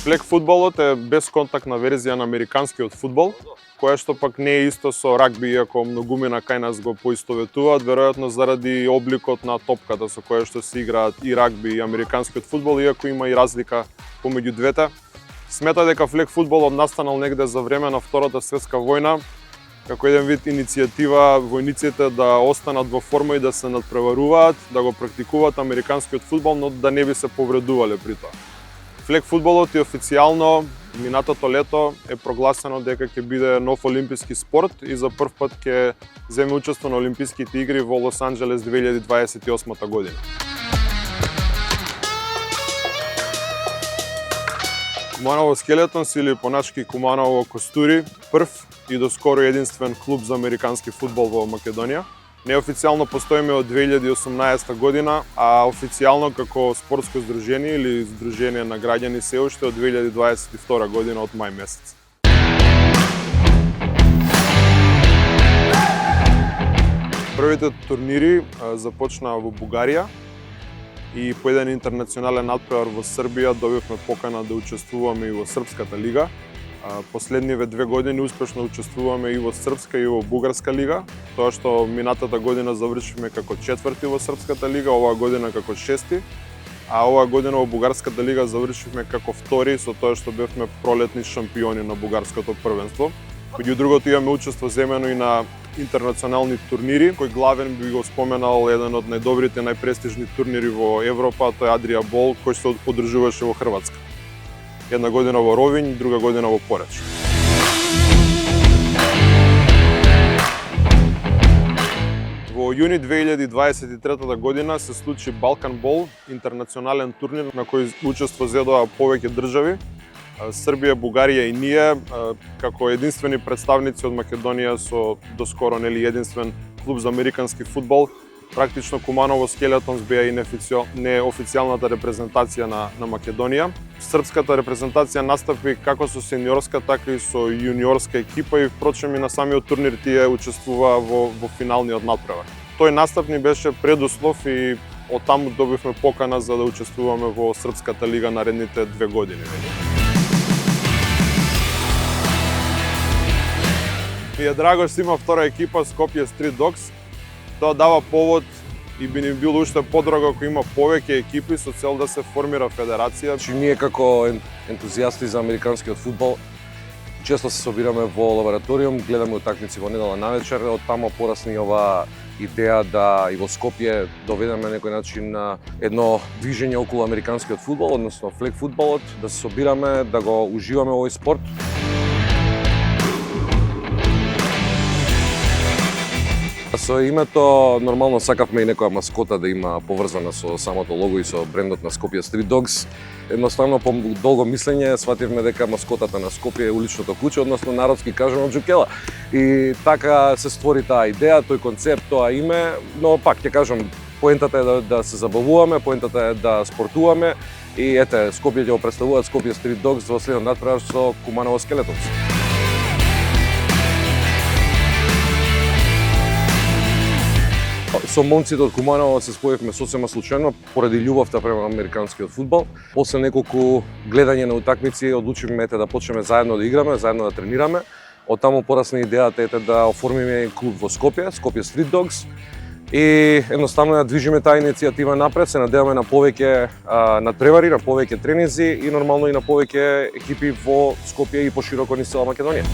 Флег фудбалот е бесконтактна верзија на американскиот фудбал, која што пак не е исто со рагби, иако многумина кај нас го поистоветуваат, веројатно заради обликот на топката со која што се играат и рагби и американскиот фудбал, иако има и разлика помеѓу двете. Смета дека флег фудбалот настанал негде за време на Втората светска војна, како еден вид иницијатива војниците да останат во форма и да се надпреваруваат, да го практикуваат американскиот фудбал, но да не би се повредувале при тоа. Флег фудбалот и официјално минатото лето е прогласено дека ќе биде нов олимписки спорт и за прв пат ќе земе учество на Олимписките игри во Лос Анџелес 2028 година. Куманово Скелетонс или поначки Куманово Костури, прв и доскоро единствен клуб за американски фудбал во Македонија. Неофицијално постоиме од 2018 година, а официјално како спортско здружение или здружение на граѓани се уште од 2022 година од мај месец. Првите турнири започнаа во Бугарија и по еден интернационален надпревар во Србија добивме покана да учествуваме и во Српската лига. Последниве 2 години успешно учествуваме и во Српска и во Бугарска лига, тоа што минатата година завршивме како 4-ти во Српската лига, оваа година како 6-ти, а оваа година во Бугарската лига завршивме како 2-ри со тоа што бевме пролетни шампиони на бугарското првенство. Меѓу другото имаме учество земено и на интернационални турнири, кој главен би го споменал еден од најдобрите, најпрестижни турнири во Европа, тоа е Адрија Бол, кој се одржуваше во Хрватска. Една година во Ровињ, друга година во Пореч. Во јуни 2023 година се случи Балкан Бол, интернационален турнир на кој учество зедоа повеќе држави. Србија, Бугарија и ние, како единствени представници од Македонија со доскоро единствен клуб за американски фудбал, практично Куманово Скелетонс беа и неофицијалната репрезентација на Македонија. Српската репрезентација настапи како со сениорска, така и со јуниорска екипа и впрочем и на самиот турнир тие учествуваа во финалниот надпревар. Тој настап ни беше предуслов и оттаму добивме покана за да учествуваме во Српската лига наредните 2 години. Ми е драго што има втора екипа Скопје Стрит Догс. Тоа дава повод и би ни било уште подраго ако има повеќе екипи со цел да се формира федерација. Ние како ентузијасти за американскиот фудбал често се собираме во лабораториум, гледаме утакмици во недела навечер, од таму порасни ова идеја да и во Скопје доведеме на некој начин едно движење околу американскиот фудбал, односно флег фудбалот, да се собираме, да го уживаме овој спорт. Со името нормално сакавме и некоја маскота да има поврзана со самото лого и со брендот на Скопје Стрит Догс. Едноставно по долго мислење свативме дека маскотата на Скопје е уличното куче, односно народски кажано џукела. И така се створи таа идеја, тој концепт, тоа име, но пак ќе кажам, поентата е да се забавуваме, поентата е да спортуваме и ете, Скопје ќе го представуваат Скопје Стрит Догс во следниот надпревар со Куманово Скелетонс. Со момците од Куманово се спојавме сосема случајно поради љубовта према американскиот фудбал. После неколку гледање на утакмици одлучивме да почнеме заедно да играме, заедно да тренираме. Од таму порасна идејата да оформиме клуб во Скопје, Скопје Стрит Догс. И едноставно да движиме таа иницијатива напред, се надеваме на повеќе надпревари, на повеќе тренинзи и нормално и на повеќе екипи во Скопје и пошироко низ цела Македонија.